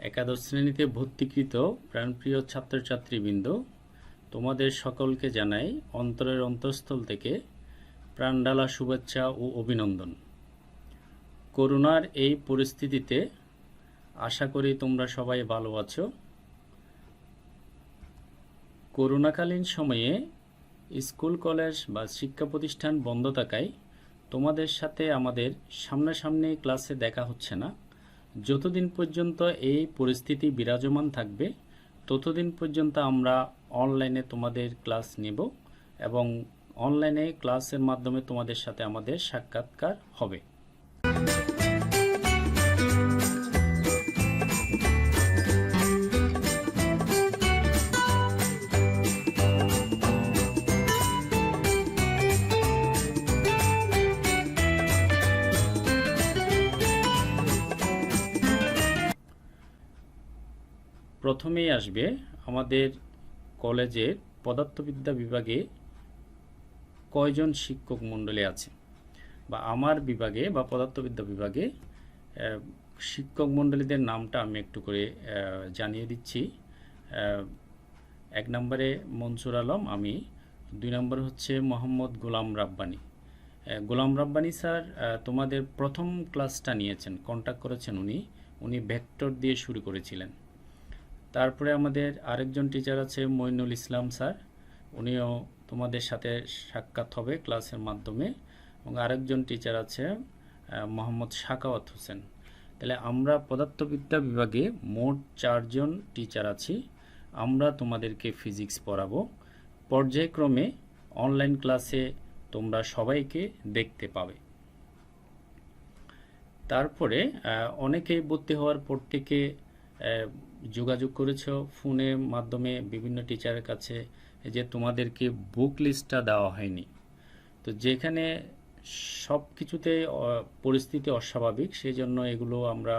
একাদশ শ্রেণীতে ভর্তিকৃত প্রাণপ্রিয় ছাত্রছাত্রীবৃন্দ, তোমাদের সকলকে জানাই অন্তরের অন্তঃস্থল থেকে প্রাণঢালা শুভেচ্ছা ও অভিনন্দন। করোনার এই পরিস্থিতিতে আশা করি তোমরা সবাই ভালো আছো। করোনাকালীন সময়ে স্কুল কলেজ বা শিক্ষা প্রতিষ্ঠান বন্ধ থাকায় তোমাদের সাথে আমাদের সামনাসামনি ক্লাসে দেখা হচ্ছে না। যতদিন পর্যন্ত এই পরিস্থিতি বিরাজমান থাকবে ততদিন পর্যন্ত আমরা অনলাইনে তোমাদের ক্লাস নেব এবং অনলাইনে ক্লাসের মাধ্যমে তোমাদের সাথে আমাদের সাক্ষাৎকার হবে। প্রথমেই আসবে আমাদের কলেজের পদার্থবিদ্যা বিভাগে কয়জন শিক্ষক মণ্ডলী আছে, বা আমার বিভাগে বা পদার্থবিদ্যা বিভাগে শিক্ষক মণ্ডলীদের নামটা আমি একটু করে জানিয়ে দিচ্ছি। 1 নম্বরে মনসুর আলম আমি, 2 নম্বর হচ্ছে মোহাম্মদ গোলাম রাব্বানি। গোলাম রাব্বানি স্যার তোমাদের প্রথম ক্লাসটা নিয়েছেন, কন্ট্যাক্ট করেছেন উনি ভেক্টর দিয়ে শুরু করেছিলেন। তারপরে আমাদের আরেকজন টিচার আছে মইনুল ইসলাম স্যার, উনিও তোমাদের সাথে সাক্ষাৎ হবে ক্লাসের মাধ্যমে, এবং আরেকজন টিচার আছে মোহাম্মদ সাখাওয়াত হোসেন। তাহলে আমরা পদার্থবিদ্যা বিভাগে মোট 4 জন টিচার আছি। আমরা তোমাদেরকে ফিজিক্স পড়াবো। পর্যায়ক্রমে অনলাইন ক্লাসে তোমরা সবাইকে দেখতে পাবে। তারপরে অনেকেই ভর্তি হওয়ার পর থেকে যোগাযোগ করেছ ফোনের মাধ্যমে বিভিন্ন টিচারের কাছে যে তোমাদেরকে বুক লিস্টটা দেওয়া হয়নি। তো যেখানে সব কিছুতে পরিস্থিতি অস্বাভাবিক, সেই জন্য এগুলো আমরা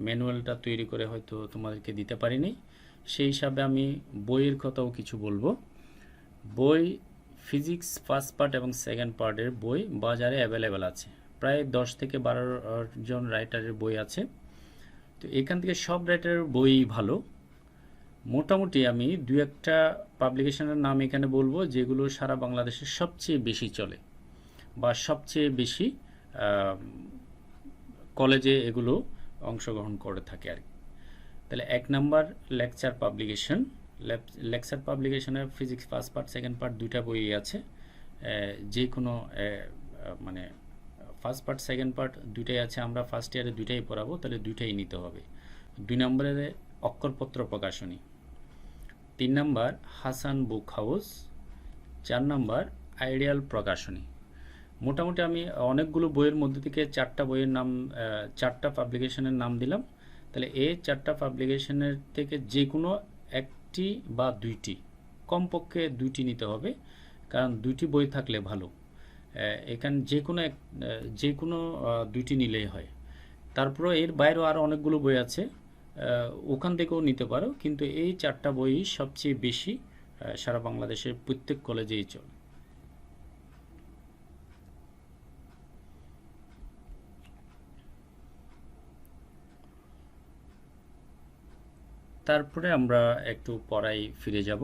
ম্যানুয়ালটা তৈরি করে হয়তো তোমাদেরকে দিতে পারিনি। সেই হিসাবে আমি বইয়ের কথাও কিছু বলবো। বই ফিজিক্স ফার্স্ট পার্ট এবং সেকেন্ড পার্টের বই বাজারে অ্যাভেলেবেল আছে। প্রায় 10 থেকে 12 জন রাইটারের বই আছে। তো এখান থেকে সব রাইটারের বই ভালো। মোটামুটি আমি 2-1টা পাবলিকেশনের নাম এখানে বলবো যেগুলো সারা বাংলাদেশে সবচেয়ে বেশি চলে বা সবচেয়ে বেশি কলেজে এগুলো অংশগ্রহণ করে থাকে আর কি। তাহলে 1 নাম্বার লেকচার পাবলিকেশন। লেকচার পাবলিকেশনের physics first part second part 2টা বই আছে। যে কোনো মানে ফার্স্ট পার্ট সেকেন্ড পার্ট 2টাই আছে। আমরা ফার্স্ট ইয়ারে 2টাই পড়াবো, তাহলে 2টাই নিতে হবে। 2 নম্বরে অক্ষরপত্র প্রকাশনী। 3 নম্বর হাসান বুক হাউস। 4 নম্বর আইডিয়াল প্রকাশনী। মোটামুটি আমি অনেকগুলো বইয়ের মধ্যে থেকে 4টা বইয়ের নাম 4টা পাবলিকেশনের নাম দিলাম। তাহলে এই 4টা পাবলিকেশনের থেকে যে কোনো একটি বা 2টি, কমপক্ষে 2টি নিতে হবে, কারণ 2টি বই থাকলে ভালো। এখানে যে কোনো 2টি নিলেই হয়। তারপরে এর বাইরেও আরও অনেকগুলো বই আছে, ওখান থেকেও নিতে পারো, কিন্তু এই 4টা বই সবচেয়ে বেশি সারা বাংলাদেশের প্রত্যেক কলেজেই চলে। তারপরে আমরা একটু পড়ায় ফিরে যাব।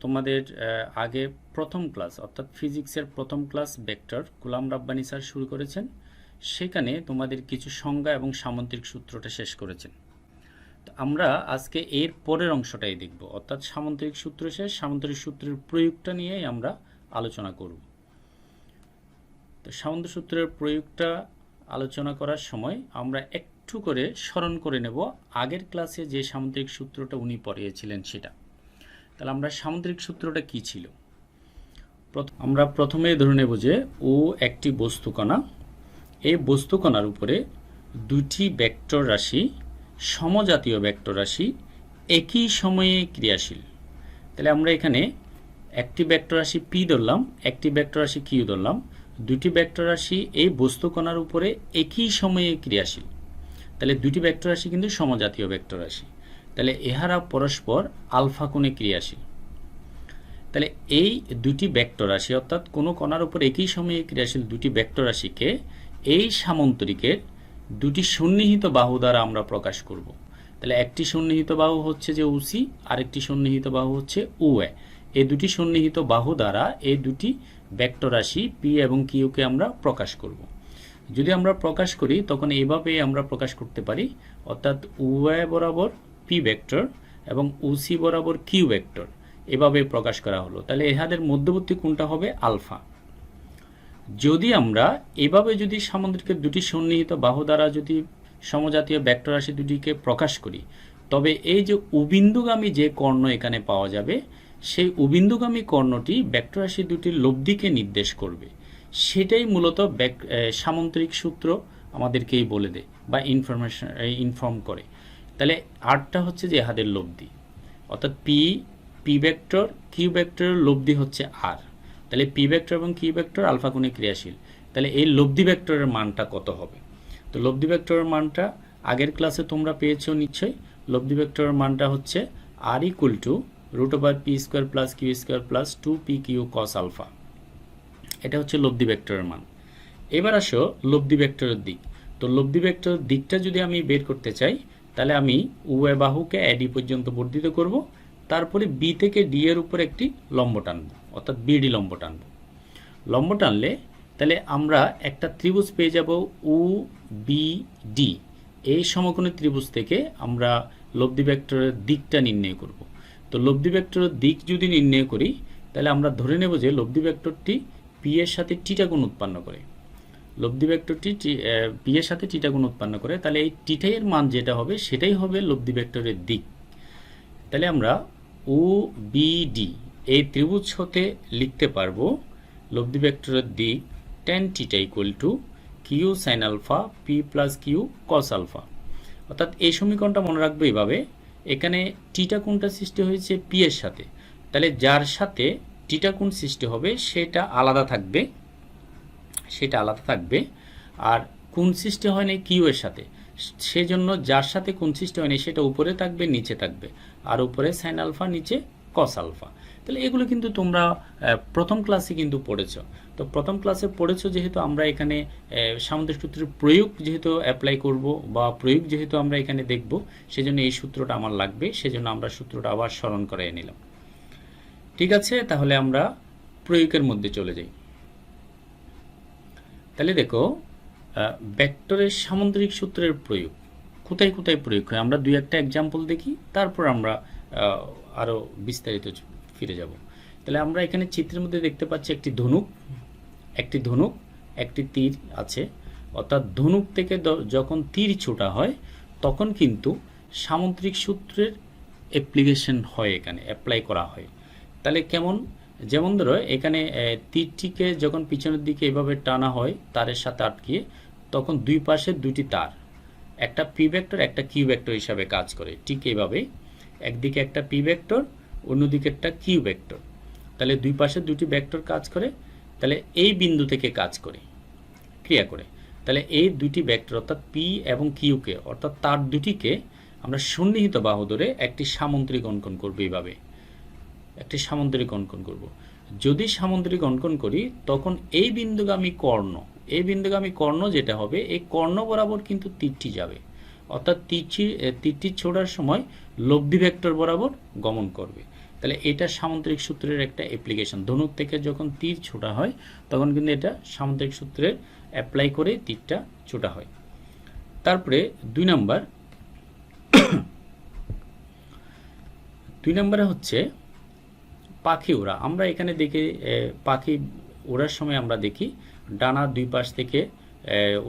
তোমাদের আগে প্রথম ক্লাস অর্থাৎ ফিজিক্সের প্রথম ক্লাস ভেক্টর গোলাম রাব্বানি স্যার শুরু করেছেন। সেখানে তোমাদের কিছু সংজ্ঞা এবং সামন্তিক সূত্রটা শেষ করেছেন। তো আমরা আজকে এর পরের অংশটাই দেখব, অর্থাৎ সামন্তিক সূত্র শেষ, সামন্তিক সূত্রের প্রয়োগটা নিয়েই আমরা আলোচনা করব। তো সামন্তিক সূত্রের প্রয়োগটা আলোচনা করার সময় আমরা একটু করে স্মরণ করে নেব আগের ক্লাসে যে সামন্তিক সূত্রটা উনি পড়িয়েছিলেন সেটা। তাহলে আমরা সামুদ্রিক সূত্রটা কি ছিল? আমরা প্রথমেই ধরে নেব যে ও একটি বস্তুকণা। এই বস্তুকণার উপরে 2টি ভেক্টর রাশি, সমজাতীয় ভেক্টর রাশি, একই সময়ে ক্রিয়াশীল। তাহলে আমরা এখানে একটি ভেক্টর রাশি পি ধরলাম, একটি ভেক্টর রাশি কিউ ধরলাম। 2টি ভেক্টর রাশি এই বস্তুকণার উপরে একই সময়ে ক্রিয়াশীল। তাহলে 2টি ভেক্টর রাশি কিন্তু সমজাতীয় ভেক্টর রাশি। তাহলে এহারা পরস্পর আলফা কোণে ক্রিয়াশীল। তাহলে এই 2টি ভেক্টর রাশি অর্থাৎ কোনো কণার উপর একই সময়ে ক্রিয়াশীল 2টি ভেক্টর রাশিকে এই সামন্তরিকের 2টি সন্নিহিত বাহু দ্বারা আমরা প্রকাশ করব। তাহলে একটি সন্নিহিত বাহু হচ্ছে যে উসি, আরেকটি সন্নিহিত বাহু হচ্ছে উএ। এই দুটি সন্নিহিত বাহু দ্বারা এই দুটি ভেক্টর রাশি পি এবং কিউকে আমরা প্রকাশ করব। যদি আমরা প্রকাশ করি তখন এইভাবে আমরা প্রকাশ করতে পারি, অর্থাৎ উএ বরাবর পি ভেক্টর এবং উসি বরাবর কিউ ভেক্টর, এভাবে প্রকাশ করা হলো। তাহলে এহাদের মধ্যবর্তী কোণটা হবে আলফা। যদি আমরা এভাবে যদি সামুদ্রিকের দুটি সন্নিহিত বাহু দ্বারা যদি সমজাতীয় ভেক্টর রাশি দুটিকে প্রকাশ করি, তবে এই যে উবিন্দুগামী যে কর্ণ এখানে পাওয়া যাবে, সেই উবিন্দুগামী কর্ণটি ভেক্টর রাশি দুটির লব্ধিকে নির্দেশ করবে। সেটাই মূলত সামুদ্রিক সূত্র আমাদেরকেই বলে দেয় বা ইনফর্ম করে। তাহলে আরটা হচ্ছে যে এহাদের লব্ধি, অর্থাৎ পি ভেক্টর কিউ ভেক্টরের লব্ধি হচ্ছে আর। তাহলে পি ভেক্টর এবং কিউ ভেক্টর আলফা কোণে ক্রিয়াশীল। তাহলে এই লব্ধি ভেক্টরের মানটা কত হবে? তো লব্ধি ভেক্টরের মানটা আগের ক্লাসে তোমরা পেয়েছো নিশ্চয়ই। লব্ধি ভেক্টরের মানটা হচ্ছে আর ইকুয়াল টু √পি square plus Q square plus 2p Q cos alpha. এটা হচ্ছে লব্ধি ভেক্টরের মান। এবার আসো লব্ধি ভেক্টরের দিক। তো লব্ধি ভেক্টরের দিকটা যদি আমি বের করতে চাই, তাহলে আমি উভয় বাহুকে এডি পর্যন্ত বর্ধিত করব, তারপরে বি থেকে ডি এর উপর একটি লম্ব টানব, অর্থাৎ বিডি লম্ব টানব। লম্ব টানলে তাহলে আমরা একটা ত্রিভুজ পেয়ে যাব উ বি ডি। এই সমকোণী ত্রিভুজ থেকে আমরা লব্ধি ভেক্টরের দিকটা নির্ণয় করব। তো লব্ধি ভেক্টরের দিক যদি নির্ণয় করি, তাহলে আমরা ধরে নেব যে লব্ধি ভেক্টরটি পি এর সাথে টিটা কোণ উৎপন্ন করে। লব্ধি ভেক্টরটি পি এর সাথে টিটা কোণ উৎপন্ন করে। তাহলে এই টিটা এর মান যেটা হবে সেটাই হবে লব্ধি ভেক্টরের দিক। তাহলে আমরা ও বি ডি এই ত্রিভুজ হতে লিখতে পারবো লব্ধি ভেক্টরের দিক tan theta equal to Q sine alpha P plus Q cos alpha. অর্থাৎ এই সমীকরণটা মনে রাখবো এইভাবে, এখানে টিটা কোণটা সৃষ্টি হয়েছে পি এর সাথে, তাহলে যার সাথে টিটা কোণ সৃষ্টি হবে সেটা আলাদা থাকবে, আর কোণ সৃষ্টি হয় না কিউ এর সাথে, সেজন্য যার সাথে কোণ সৃষ্টি হয়নি সেটা উপরে থাকবে, নিচে থাকবে, আর উপরে সাইন আলফা, নিচে কস আলফা। তাহলে এগুলো কিন্তু তোমরা প্রথম ক্লাসে কিন্তু পড়েছো। তো প্রথম ক্লাসে পড়েছো যেহেতু আমরা এখানে সামুদ্রিক সূত্রের প্রয়োগ যেহেতু অ্যাপ্লাই করব বা প্রয়োগ যেহেতু আমরা এখানে দেখব, সেজন্য এই সূত্রটা আমার লাগবে, সেজন্য আমরা সূত্রটা আবার স্মরণ করে নিলাম। ঠিক আছে, তাহলে আমরা প্রয়োগের মধ্যে চলে যাই। তাহলে দেখো ভেক্টরের সামুদ্রিক সূত্রের প্রয়োগ কোথায় কোথায় প্রয়োগ হয়, আমরা দুই একটা এক্সাম্পল দেখি, তারপর আমরা আরো বিস্তারিত ফিরে যাব। তাহলে আমরা এখানে চিত্রের মধ্যে দেখতে পাচ্ছি একটি ধনুক, একটি তীর আছে। অর্থাৎ ধনুক থেকে যখন তীর ছোটা হয় তখন কিন্তু সামুদ্রিক সূত্রের অ্যাপ্লিকেশন হয়, এখানে অ্যাপ্লাই করা হয়। তাহলে কেমন? যেমন ধরো এখানে তীরটিকে যখন পিছনের দিকে এভাবে টানা হয় তারের সাথে আটকিয়ে, তখন দুই পাশে দুটি তার, একটা পি ভেক্টর একটা কিউ ভেক্টর হিসাবে কাজ করে। ঠিক এইভাবে একদিকে একটা পি ভেক্টর, অন্যদিকে একটা কিউ ভেক্টর, তাহলে দুই পাশে দুটি ভেক্টর কাজ করে। তাহলে এই বিন্দু থেকে কাজ করে, ক্রিয়া করে। তাহলে এই দুটি ভেক্টর অর্থাৎ পি এবং কিউকে, অর্থাৎ তার দুটিকে আমরা সন্নিহিত বাহু ধরে একটি সামুদ্রিক অঙ্কন করব। এইভাবে একটি সামুদ্রিক অঙ্কন করব। যদি সামুদ্রিক অঙ্কন করি তখন এই বিন্দুগামী কর্ণ যেটা হবে, এই কর্ণ বরাবর কিন্তু তীরটি যাবে, অর্থাৎ তীরটি ছোড়ার সময় লব্ধি ভেক্টর বরাবর গমন করবে। তাহলে এটা সামুদ্রিক সূত্রের একটা অ্যাপ্লিকেশন। ধনুক থেকে যখন তীর ছোটা হয় তখন কিন্তু এটা সামুদ্রিক সূত্রের অ্যাপ্লাই করে তীরটা ছোটা হয়। তারপরে দুই নম্বরে হচ্ছে পাখি ওড়া। আমরা এখানে দেখি পাখি ওড়ার সময় আমরা দেখি ডানা দুই পাশ থেকে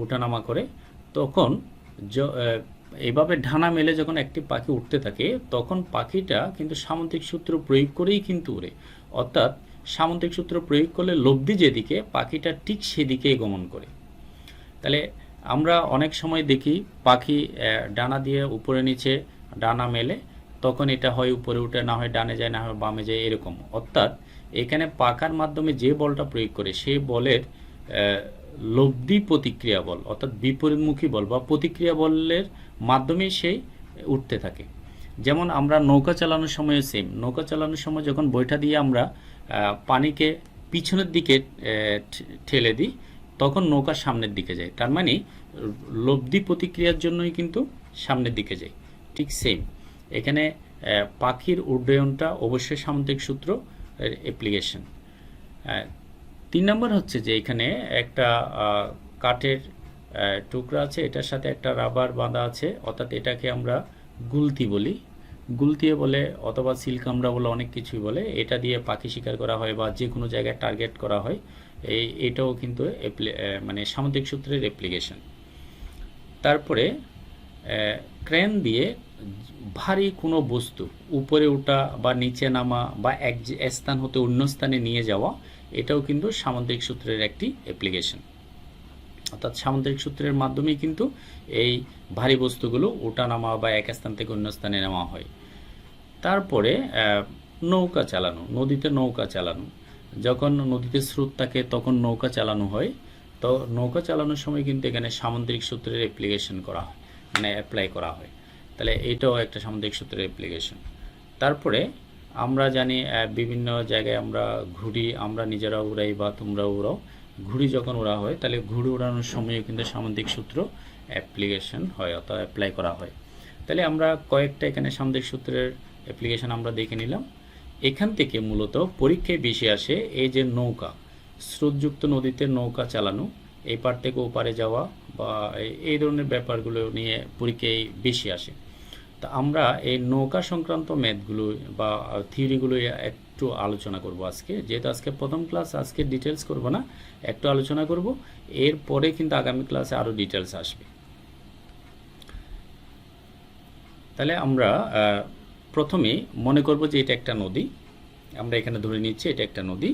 ওঠানামা করে, তখন এইভাবে ডানা মেলে যখন একটি পাখি উঠতে থাকে তখন পাখিটা কিন্তু সামুদ্রিক সূত্র প্রয়োগ করেই কিন্তু উড়ে। অর্থাৎ সামুদ্রিক সূত্র প্রয়োগ করলে লব্ধি যেদিকে, পাখিটা ঠিক সেদিকেই গমন করে। তাহলে আমরা অনেক সময় দেখি পাখি ডানা দিয়ে উপরে নিচে ডানা মেলে, তখন এটা হয় উপরে উঠে, না হয় ডানে যায়, না হয় বামে যায়, এরকম। অর্থাৎ এখানে পাখার মাধ্যমে যে বলটা প্রয়োগ করে সেই বলের লব্ধি প্রতিক্রিয়া বল, অর্থাৎ বিপরীতমুখী বল বা প্রতিক্রিয়া বলের মাধ্যমে সেই উঠতে থাকে। যেমন আমরা নৌকা চালানোর সময় সেম, নৌকা চালানোর সময় যখন বৈঠা দিয়ে আমরা পানিকে পিছনের দিকে ঠেলে দিই তখন নৌকা সামনের দিকে যায়, তার মানে লব্ধি প্রতিক্রিয়ার জন্যই কিন্তু সামনের দিকে যায়। ঠিক সেম এখানে পাখির উড্ডয়নটা অবশ্যই সামুদ্রিক সূত্র অ্যাপ্লিকেশন। 3 নম্বর হচ্ছে যে এখানে একটা কাঠের টুকরা আছে, এটার সাথে একটা রাবার বাঁধা আছে, অর্থাৎ এটাকে আমরা গুলতি বলি, গুলতিয়ে বলে অথবা সিলকামড়া বলে, অনেক কিছুই বলে। এটা দিয়ে পাখি শিকার করা হয় বা যে কোনো জায়গায় টার্গেট করা হয়। এটাও কিন্তু মানে সামুদ্রিক সূত্রের অ্যাপ্লিকেশন। তারপরে ক্রেন দিয়ে ভারী কোনো বস্তু উপরে ওঠা বা নিচে নামা বা এক স্থান হতে অন্য স্থানে নিয়ে যাওয়া, এটাও কিন্তু সামুদ্রিক সূত্রের একটি অ্যাপ্লিকেশন। অর্থাৎ সামুদ্রিক সূত্রের মাধ্যমেই কিন্তু এই ভারী বস্তুগুলো ওঠা নামা বা এক স্থান থেকে অন্য স্থানে নেওয়া হয়। তারপরে নৌকা চালানো, নদীতে নৌকা চালানো, যখন নদীতে স্রোত থাকে তখন নৌকা চালানো হয়। তো নৌকা চালানোর সময় কিন্তু এখানে সামুদ্রিক সূত্রের অ্যাপ্লিকেশন করা হয়, মানে অ্যাপ্লাই করা হয়। তাহলে এটাও একটা সামুদ্রিক সূত্রের অ্যাপ্লিকেশন। তারপরে আমরা জানি বিভিন্ন জায়গায় আমরা ঘুড়ি আমরা নিজেরা উড়াই বা তোমরা উড়াও, ঘুড়ি যখন ওড়া হয় তাহলে ঘুড়ি ওড়ানোর সময়ও কিন্তু সামুদ্রিক সূত্র অ্যাপ্লিকেশন হয় অথবা অ্যাপ্লাই করা হয়। তাহলে আমরা কয়েকটা এখানে সামুদ্রিক সূত্রের অ্যাপ্লিকেশন আমরা দেখে নিলাম। এখান থেকে মূলত পরীক্ষায় বেশি আসে এই যে নৌকা, স্রোতযুক্ত নদীতে নৌকা চালানো, এই পার থেকে ও পারে যাওয়া বা এই ধরনের ব্যাপারগুলো নিয়ে পরীক্ষায় বেশি আসে। তা আমরা এই নৌকা সংক্রান্ত ম্যাথগুলো বা থিওরিগুলো একটু আলোচনা করব আজকে, যেহেতু আজকে প্রথম ক্লাস, আজকে ডিটেলস করব না, একটু আলোচনা করব। এরপরে কিন্তু আগামী ক্লাসে আরও ডিটেলস আসবে। তাহলে আমরা প্রথমে মনে করব যে এটা একটা নদী, আমরা এখানে ধরে নিচ্ছি এটা একটা নদী।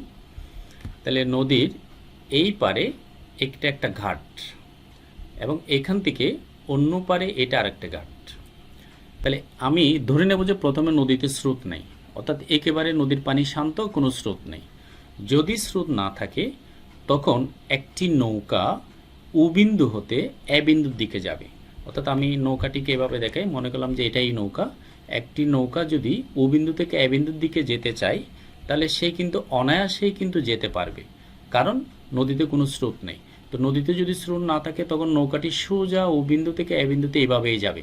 তাহলে নদীর এই পারে একটা ঘাট এবং এখান থেকে অন্য পারে এটা আরেকটা ঘাট। তাহলে আমি ধরে নেব যে প্রথমে নদীতে স্রোত নেই, অর্থাৎ একেবারে নদীর পানি শান্ত, কোনো স্রোত নেই। যদি স্রোত না থাকে তখন একটি নৌকা ও বিন্দু হতে এ বিন্দুর দিকে যাবে। অর্থাৎ আমি নৌকাটিকে এভাবে দেখাই, মনে করলাম যে এটাই নৌকা। একটি নৌকা যদি ও বিন্দু থেকে এ বিন্দুর দিকে যেতে চায় তাহলে সে কিন্তু অনায়াসেই কিন্তু যেতে পারবে, কারণ নদীতে কোনো স্রোত নেই। তো নদীতে যদি স্রোত না থাকে তখন নৌকাটি সোজা ও বিন্দু থেকে এ বিন্দুতে এভাবেই যাবে,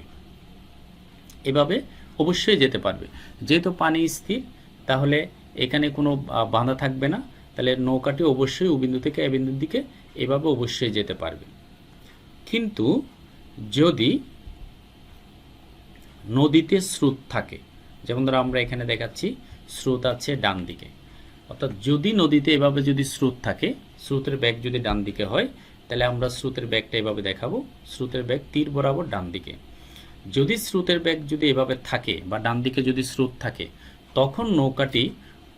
এভাবে অবশ্যই যেতে পারবে। যেহেতু পানি স্থির তাহলে এখানে কোনো বাধা থাকবে না, তাহলে নৌকাটি অবশ্যই ও বিন্দু থেকে এ বিন্দুর দিকে এভাবে অবশ্যই যেতে পারবে। কিন্তু যদি নদীতে স্রোত থাকে, যেমন ধরো আমরা এখানে দেখাচ্ছি স্রোত আছে ডান দিকে, অর্থাৎ যদি নদীতে এভাবে যদি স্রোত থাকে, স্রোতের বেগ যদি ডান দিকে হয় তাহলে আমরা স্রোতের বেগটা এভাবে দেখাবো, স্রোতের বেগ তীর বরাবর ডান দিকে। যদি স্রোতের বেগ যদি এভাবে থাকে বা ডান দিকে যদি স্রোত থাকে তখন নৌকাটি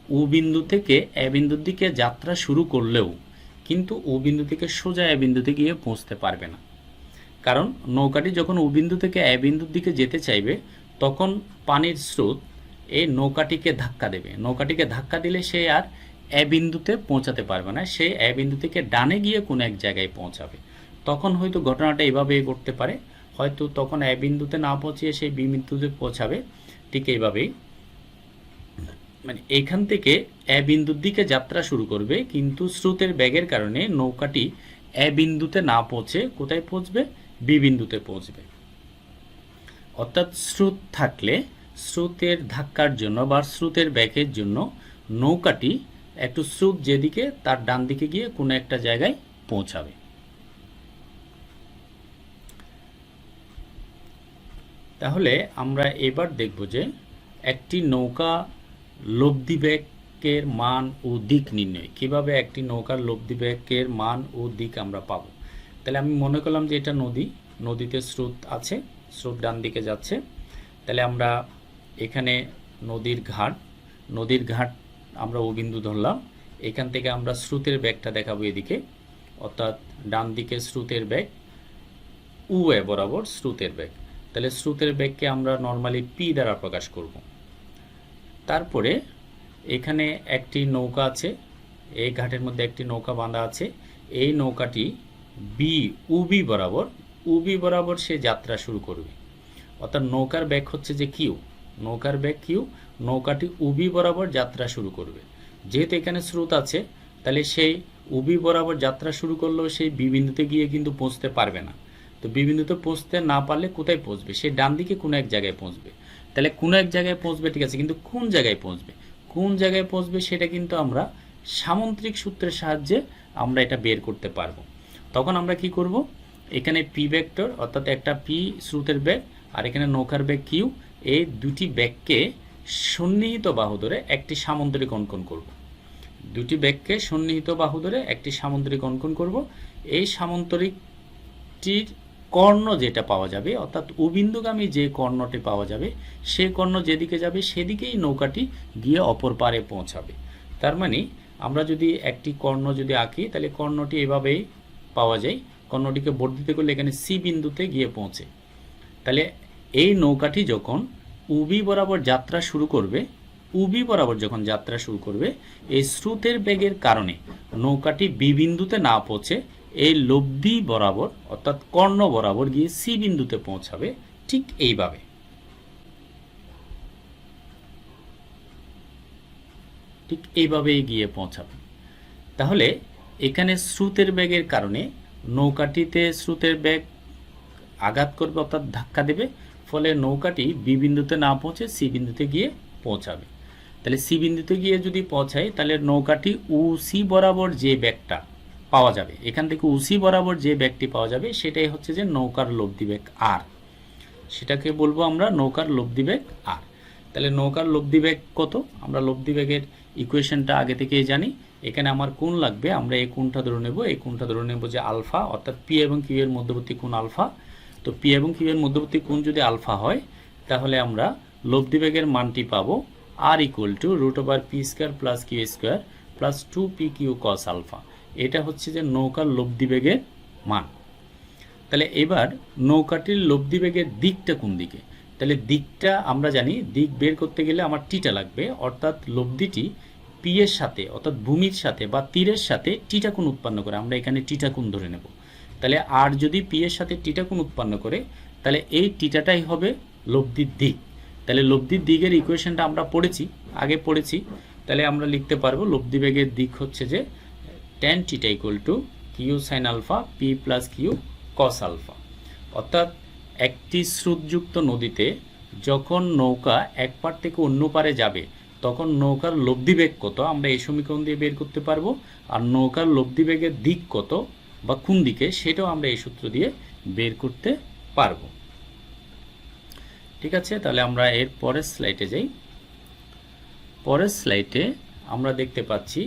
ও বিন্দু থেকে এ বিন্দুর দিকে যাত্রা শুরু করলেও কিন্তু ও বিন্দু থেকে সোজা এ বিন্দুতে গিয়ে পৌঁছতে পারবে না, কারণ নৌকাটি যখন ও বিন্দু থেকে এ বিন্দুর দিকে যেতে চাইবে তখন পানির স্রোত এই নৌকাটিকে ধাক্কা দেবে। নৌকাটিকে ধাক্কা দিলে সে আর এ বিন্দুতে পৌঁছাতে পারবে না, সে এ বিন্দু থেকে ডানে গিয়ে কোনো এক জায়গায় পৌঁছাবে। তখন হয়তো ঘটনাটা এভাবে ঘটতে পারে, হয়তো তখন এ বিন্দুতে না পৌঁছিয়ে সেই বি বিন্দুতে পৌঁছাবে। ঠিক এইভাবেই মানে এখান থেকে এ বিন্দুর দিকে যাত্রা শুরু করবে, কিন্তু স্রোতের বেগের কারণে নৌকাটি এ বিন্দুতে না পৌঁছে কোথায় পৌঁছবে, বি বিন্দুতে পৌঁছবে। অর্থাৎ স্রোত থাকলে স্রোতের ধাক্কার জন্য বা স্রোতের বেগের জন্য নৌকাটি একটু স্রোত যেদিকে তার ডান দিকে গিয়ে কোনো একটা জায়গায় পৌঁছাবে। তাহলে আমরা এবার দেখব যে একটি নৌকা লব্ধি বেগের মান ও দিক নির্ণয়, কিভাবে একটি নৌকার লব্ধি বেগের মান ও দিক আমরা পাবো। তাহলে আমি মনে করলাম যে এটা নদী, নদীতে স্রোত আছে, স্রোত ডান দিকে যাচ্ছে। তাহলে আমরা এখানে নদীর ঘাট আমরা ও বিন্দু ধরলাম। এখান থেকে আমরা স্রোতের বেগটা দেখাবো এদিকে, অর্থাৎ ডান দিকে স্রোতের বেগ, উ এ বরাবর স্রোতের বেগ। তাহলে স্রোতের বেগকে আমরা নর্মালি পি দ্বারা প্রকাশ করব। তারপরে এখানে একটি নৌকা আছে, এই ঘাটের মধ্যে একটি নৌকা বাঁধা আছে। এই নৌকাটি উবি বরাবর সে যাত্রা শুরু করবে, অর্থাৎ নৌকার বেগ হচ্ছে যে কিউ, নৌকার বেগ কিউ, নৌকাটি উবি বরাবর যাত্রা শুরু করবে। যেহেতু এখানে স্রোত আছে তাহলে সেই উবি বরাবর যাত্রা শুরু করলেও সেই বি বিন্দুতে গিয়ে কিন্তু পৌঁছতে পারবে না, তো বি বিন্দুতে পৌঁছতে না পারলে কোথায় পৌঁছবে? সে ডান দিকে কোনো এক জায়গায় পৌঁছবে। তাহলে কোনো এক জায়গায় পৌঁছবে, ঠিক আছে, কিন্তু কোন জায়গায় পৌঁছবে, কোন জায়গায় পৌঁছবে সেটা কিন্তু আমরা সামন্ত্রিক সূত্রের সাহায্যে আমরা এটা বের করতে পারবো। তখন আমরা কি করব, এখানে পি ভেক্টর অর্থাৎ একটা পি স্রোতের বেগ আর এখানে নৌকার বেগ কিউ, এই দুটি বেগকে সন্নিহিত বাহু ধরে একটি সামন্তরিক অঙ্কন করব। দুটি বেগকে সন্নিহিত বাহু ধরে একটি সামন্তরিক অঙ্কন করব। এই সামন্তরিকটির কর্ণ যেটা পাওয়া যাবে অর্থাৎ উবিন্দুগামী যে কর্ণটি পাওয়া যাবে সেই কর্ণ যেদিকে যাবে সেদিকেই নৌকাটি গিয়ে অপর পারে পৌঁছাবে। তার মানে আমরা যদি একটি কর্ণ যদি আঁকি তাহলে কর্ণটি এভাবেই পাওয়া যায়। কর্ণটিকে বর্ধিত করলে এখানে সি বিন্দুতে গিয়ে পৌঁছে। তাহলে এই নৌকাটি যখন উবি বরাবর যাত্রা শুরু করবে, উবি বরাবর যখন যাত্রা শুরু করবে, এই স্রোতের বেগের কারণে নৌকাটি বি বিন্দুতে না পৌঁছে এই লব্ধি বরাবর অর্থাৎ কর্ণ বরাবর গিয়ে সি বিন্দুতে পৌঁছাবে। ঠিক এইভাবে, ঠিক এইভাবেই গিয়ে পৌঁছাবে। তাহলে এখানে স্রোতের বেগের কারণে নৌকাটিতে স্রোতের বেগ আঘাত করবে অর্থাৎ ধাক্কা দেবে, ফলে নৌকাটি বি বিন্দুতে না পৌঁছে সি বিন্দুতে গিয়ে পৌঁছাবে। তাহলে সি বিন্দুতে গিয়ে যদি পৌঁছায় তাহলে নৌকাটি উসি বরাবর যে বেগটা পাওয়া যাবে, এখান থেকে উসি বরাবর যে বেগটি পাওয়া যাবে সেটাই হচ্ছে যে নৌকার লব্ধি বেগ আর, সেটাকে বলবো আমরা নৌকার লব্ধি বেগ আর। তাহলে নৌকার লব্ধি বেগ কত? আমরা লব্ধি বেগের ইকুয়েশনটা আগে থেকেই জানি। এখানে আমার কোণ লাগবে, আমরা এই কোণটা ধরে নেব, এই কোণটা ধরে নেব যে আলফা, অর্থাৎ পি এবং কিউ এর মধ্যবর্তী কোণ আলফা। তো পি এবং কিউ এর মধ্যবর্তী কোণ যদি আলফা হয় তাহলে আমরা লব্ধি বেগের মানটি পাবো আর ইকুয়াল টু √পি square plus Q square plus 2পি কিউ কস আলফা। এটা হচ্ছে যে নৌকার লব্ধি বেগের মান। তাহলে এবার নৌকাটির লব্ধি বেগের দিকটা কোন দিকে? তাহলে দিকটা আমরা জানি, দিক বের করতে গেলে আমার টিটা লাগবে, অর্থাৎ লব্ধিটি পি এর সাথে অর্থাৎ ভূমির সাথে বা তীরের সাথে টিটা কোণ উৎপন্ন করে। আমরা এখানে টিটা কোণ ধরে নেব। তাহলে আর যদি পি এর সাথে টিটা কোণ উৎপন্ন করে তাহলে এই টিটাটাই হবে লব্ধির দিক। তাহলে লব্ধির দিকের ইকুয়েশনটা আমরা আগে পড়েছি। তাহলে আমরা লিখতে পারবো লব্ধি বেগের দিক হচ্ছে যে tan theta equal to Q sine alpha P plus Q cos alpha. অর্থাৎ একটি স্রোতযুক্ত নদীতে যখন নৌকা এক পার থেকে অন্য পারে যাবে তখন নৌকার লব্ধি বেগ কত আমরা এই সমীকরণ দিয়ে বের করতে পারবো, আর নৌকার লব্ধি বেগের দিক কত বা কোন দিকে সেটাও আমরা এই সূত্র দিয়ে বের করতে পারবো। ঠিক আছে, তাহলে আমরা এর পরের স্লাইডে যাই। পরের স্লাইডে আমরা দেখতে পাচ্ছি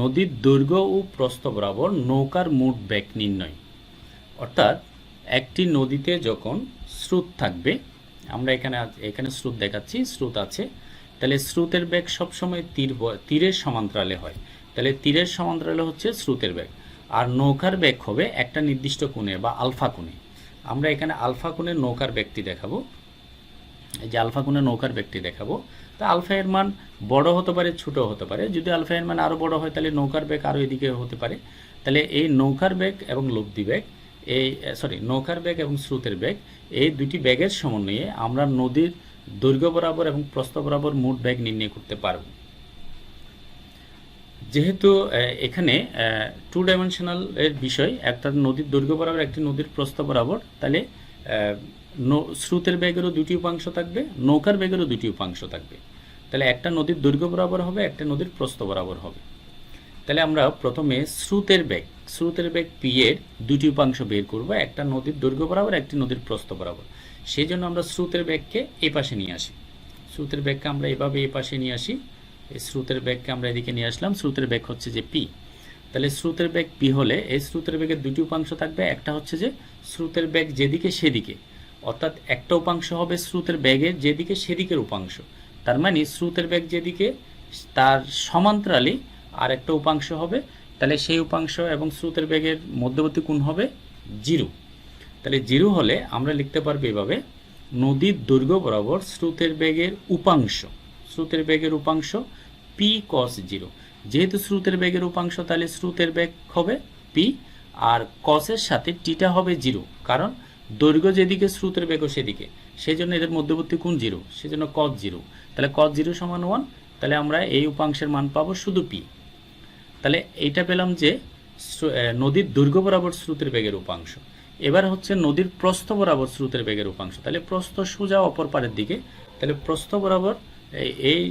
নদীর দৈর্ঘ্য ও প্রস্থ বরাবর নৌকার মোট বেগ নির্ণয়। অর্থাৎ একটি নদীতে যখন স্রোত থাকবে, আমরা এখানে স্রোত দেখাচ্ছি, স্রোত আছে, তাহলে স্রোতের বেগ সবসময় তীরের সমান্তরালে হয়। তাহলে তীরের সমান্তরালে হচ্ছে স্রোতের বেগ, আর নৌকার বেগ হবে একটা নির্দিষ্ট কোণে বা আলফা কোণে। আমরা এখানে আলফা কোণের নৌকার বেগটি দেখাবো, এই যে আলফা কোণের নৌকার বেগটি দেখাবো। তা আলফা এর মান বড় হতে পারে, ছোট হতে পারে। যদি আলফা এর মান আরও বড় হয় তাহলে নৌকার বেগ আরও এদিকে হতে পারে। তাহলে এই নৌকার বেগ এবং লব্ধি বেগ, নৌকার বেগ এবং স্রোতের বেগ, এই দুটি বেগের সমন্বয়ে আমরা নদীর দৈর্ঘ্য বরাবর এবং প্রস্থ বরাবর মোট বেগ নির্ণয় করতে পারব। যেহেতু এখানে 2 ডাইমেনশনাল এর বিষয়, একটা নদীর দৈর্ঘ্য বরাবর একটি নদীর প্রস্থ বরাবর, তাহলে স্রোতের বেগেরও দুটি উপাংশ থাকবে, নৌকার বেগেরও দুটি উপাংশ থাকবে। তাহলে একটা নদীর দৈর্ঘ্য বরাবর হবে, একটা নদীর প্রস্থ বরাবর হবে। তাহলে আমরা প্রথমে স্রোতের বেগ পি এর দুটি উপাংশ বের করব, একটা নদীর দৈর্ঘ্য বরাবর, একটি নদীর প্রস্থ বরাবর। সেই জন্য আমরা স্রোতের বেগকে এই পাশে নিয়ে আসি, স্রোতের বেগকে আমরা এভাবে এই পাশে নিয়ে আসি, এই স্রোতের বেগকে আমরা এদিকে নিয়ে আসলাম। স্রোতের বেগ হচ্ছে যে পি। তাহলে স্রোতের বেগ পি হলে এই স্রোতের বেগের দুটি উপাংশ থাকবে, একটা হচ্ছে যে স্রোতের বেগ যেদিকে সেদিকে, অর্থাৎ একটা উপাংশ হবে স্রোতের বেগের যেদিকে সেদিকের উপাংশ। তার মানে স্রোতের বেগ যেদিকে তার সমান্তরালে আর একটা উপাংশ হবে, তাহলে সেই উপাংশ এবং স্রোতের বেগের মধ্যবর্তী কোণ হবে 0। তাহলে 0 হলে আমরা লিখতে পারবো এভাবে, নদীর দৈর্ঘ্য বরাবর স্রোতের বেগের উপাংশ পি কস 0। যেহেতু স্রোতের বেগের উপাংশ তাহলে স্রোতের বেগ হবে পি, আর কসের সাথে টিটা হবে 0, কারণ দৈর্ঘ্য যেদিকে স্রোতের বেগও সেদিকে, সেই জন্য এদের মধ্যবর্তী কোণ 0, সেজন্য cos 0। তাহলে cos 0 সমান 1। তাহলে আমরা এই উপাংশের মান পাবো শুধু পি। তাহলে এইটা পেলাম যে নদীর দৈর্ঘ্য বরাবর স্রোতের বেগের উপাংশ। এবার হচ্ছে নদীর প্রস্থ বরাবর স্রোতের বেগের উপাংশ। তাহলে প্রস্থ সোজা অপর পারের দিকে, তাহলে প্রস্থ বরাবর এই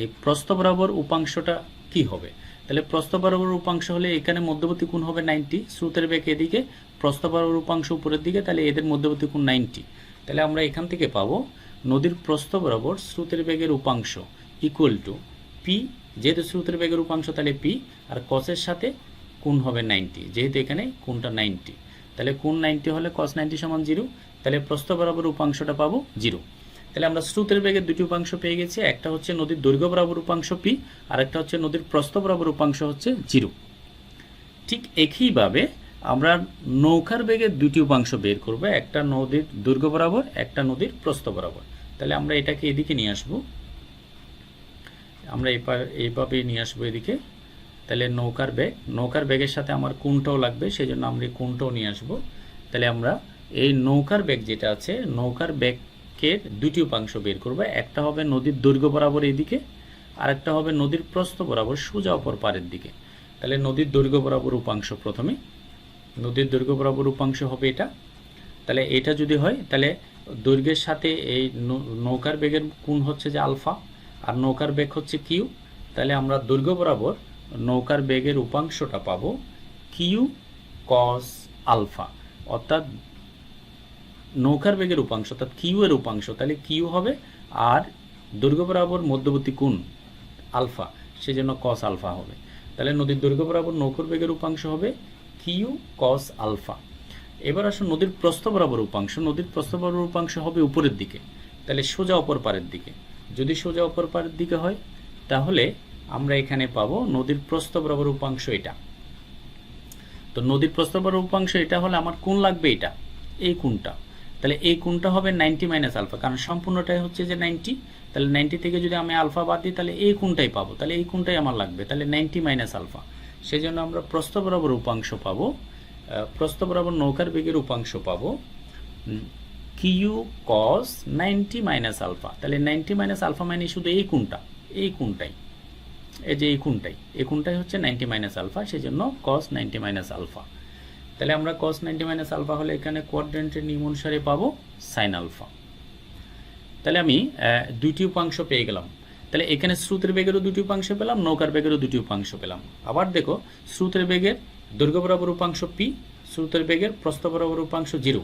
এই প্রস্থ বরাবর উপাংশটা কি হবে? তাহলে প্রস্থ বরাবর উপাংশ হলে এখানে মধ্যবর্তী কোণ হবে 90, স্রোতের বেগ এদিকে, প্রস্থ বরাবর উপাংশ উপরের দিকে, তাহলে এদের মধ্যবর্তী কোণ 90। তাহলে আমরা এখান থেকে পাবো নদীর প্রস্থ বরাবর স্রোতের বেগের উপাংশ ইকুয়াল টু পি, যেহেতু স্রোতের বেগের উপাংশ তাহলে পি, আর কসের সাথে কোণ হবে 90, যেহেতু এখানে কোণটা 90, তাহলে কোণ 90 হলে cos 90 সমান 0, তাহলে প্রস্থ বরাবর উপাংশটা পাবো 0। তাহলে আমরা স্রোতের বেগের দুটি উপাংশ পেয়ে গেছি, একটা হচ্ছে নদীর দৈর্ঘ্য বরাবর উপাংশ পি, আর একটা হচ্ছে নদীর প্রস্থ বরাবর উপাংশ হচ্ছে 0। ঠিক একইভাবে আমরা নৌকার বেগের দুটি উপাংশ বের করব, একটা নদীর দৈর্ঘ্য বরাবর, একটা নদীর প্রস্থ বরাবর। তাহলে আমরা এটাকে এদিকে নিয়ে আসব, আমরা এইভাবে নিয়ে আসবো এদিকে। তাহলে নৌকার বেগের সাথে আমার কোণটাও লাগবে, সেই জন্য আমরা এই কোণটাও নিয়ে আসবো। তাহলে আমরা এই নৌকার বেগ যেটা আছে, নৌকার বেগের দুটি উপাংশ বের করব, একটা হবে নদীর দৈর্ঘ্য বরাবর এইদিকে, আর একটা হবে নদীর প্রস্থ বরাবর সোজা অপর পারের দিকে। তাহলে নদীর দৈর্ঘ্য বরাবর উপাংশ, প্রথমে নদীর দৈর্ঘ্য বরাবর উপাংশ হবে এটা। তাহলে এটা যদি হয় তাহলে দৈর্ঘ্যের সাথে এই নৌকার বেগের কোণ হচ্ছে যে আলফা, আর নৌকার বেগ হচ্ছে কিউ। তাহলে আমরা দৈর্ঘ্য বরাবর নৌকার বেগের উপাংশটা পাবো কিউ কস আলফা, অর্থাৎ নৌকার বেগের উপাংশ অর্থাৎ কিউ এর উপাংশ, তাহলে কিউ হবে, আর দৈর্ঘ্য বরাবর মধ্যবর্তী কোণ আলফা, সেজন্য কস আলফা হবে। তাহলে নদীর দৈর্ঘ্য বরাবর নৌকার বেগের উপাংশ হবে কিউ কস আলফা। এবার আসুন নদীর প্রস্থ বরাবর উপাংশ, নদীর প্রস্থ বরাবর উপাংশ হবে উপরের দিকে, তাহলে সোজা অপর পারের দিকে। যদি সোজা অপর পারের দিকে হয় তাহলে আমরা এখানে পাবো নদীর প্রস্থ বরাবর উপাংশ এটা। তো নদীর প্রস্থ বরাবর উপাংশ এটা হলে আমার কোণ লাগবে এটা, এই কোণটা। তাহলে এই কোণটা হবে 90 মাইনাস আলফা, কারণ সম্পূর্ণটাই হচ্ছে যে 90। তাহলে 90 থেকে যদি আমি আলফা বাদ দিই তাহলে এই কোণটাই পাবো, তাহলে এই কোণটাই আমার লাগবে, তাহলে 90 মাইনাস আলফা। সেই জন্য আমরা প্রস্থ বরাবর উপাংশ পাবো, প্রস্থ বরাবর নৌকার বেগের উপাংশ পাবো কিউ কস 90 মাইনাস আলফা। তাহলে 90 মাইনাস আলফা মানে শুধু এই কোণটাই, এই যে এই কোণটাই হচ্ছে 90 মাইনাস আলফা, সেই জন্য কস 90 মাইনাস আলফা। তাহলে আমরা cos 90 মাইনাস আলফা হলে এখানে কোয়াড্রেন্টের নিয়ম অনুসারে পাবো সাইন আলফা। তাহলে আমি দুইটি উপাংশ পেয়ে গেলাম। তাহলে এখানে স্রোতের বেগেরও দুটি উপাংশ পেলাম, নৌকার বেগেরও দুটি উপাংশ পেলাম। আবার দেখো, স্রোতের বেগের দৈর্ঘ্য বরাবর উপাংশ পি, স্রোতের বেগের প্রস্থ বরাবর উপাংশ 0,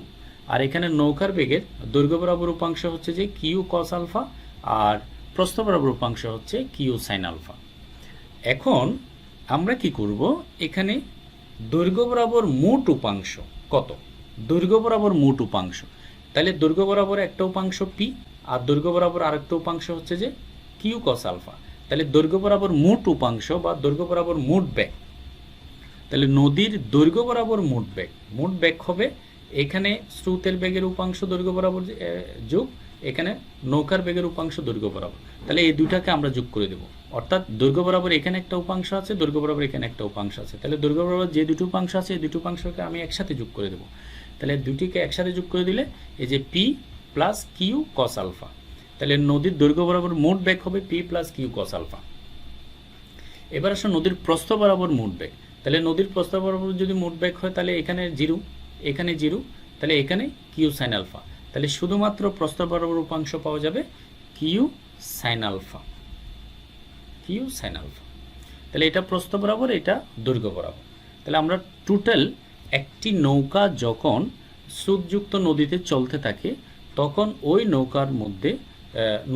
আর এখানে নৌকার বেগের দৈর্ঘ্য বরাবর উপাংশ হচ্ছে যে কিউ কস আলফা, আর প্রস্থ বরাবর উপাংশ হচ্ছে কিউ সাইন আলফা। এখন আমরা কি করব, এখানে দৈর্ঘ্য বরাবর মোট উপাংশ কত, দৈর্ঘ্য বরাবর মোট উপাংশ। তাহলে দৈর্ঘ্য বরাবর একটা উপাংশ পি, আর দৈর্ঘ্য বরাবর আরেকটা উপাংশ হচ্ছে যে কিউ কস আলফা। তাহলে দৈর্ঘ্য বরাবর মোট উপাংশ বা দৈর্ঘ্য বরাবর মোট বেগ, তাহলে নদীর দৈর্ঘ্য বরাবর মোট বেগ হবে এখানে স্রোতের বেগের উপাংশ দৈর্ঘ্য বরাবর যোগ এখানে নৌকার বেগের উপাংশ দৈর্ঘ্য বরাবর। তাহলে এই দুটাকে আমরা যোগ করে দেব, অর্থাৎ দৈর্ঘ্য বরাবর এখানে একটা উপাংশ আছে, দৈর্ঘ্য বরাবর এখানে একটা উপাংশ আছে। তাহলে দৈর্ঘ্য বরাবর যে দুটো উপাংশ আছে এই দুটো উপাংশকে আমি একসাথে যোগ করে দেব। তাহলে দুটিকে একসাথে যোগ করে দিলে এই যে P plus Q cos alpha, তাহলে নদীর দৈর্ঘ্য বরাবর মোট বেগ হবে P plus Q cos alpha. এবার আসো নদীর প্রস্থ বরাবর মোট বেগ। তাহলে নদীর প্রস্থ বরাবর যদি মোট বেগ হয় তাহলে এখানে 0, এখানে 0, তাহলে এখানে কিউ সাইন আলফা। তাহলে শুধুমাত্র প্রস্থ বরাবর উপাংশ পাওয়া যাবে Q sine alpha, Q sine alpha. তাহলে এটা প্রস্থ বরাবর, এটা দৈর্ঘ্য বরাবর। তাহলে আমরা টোটাল একটি নৌকা যখন স্রোতযুক্ত নদীতে চলতে থাকে তখন ওই নৌকার মধ্যে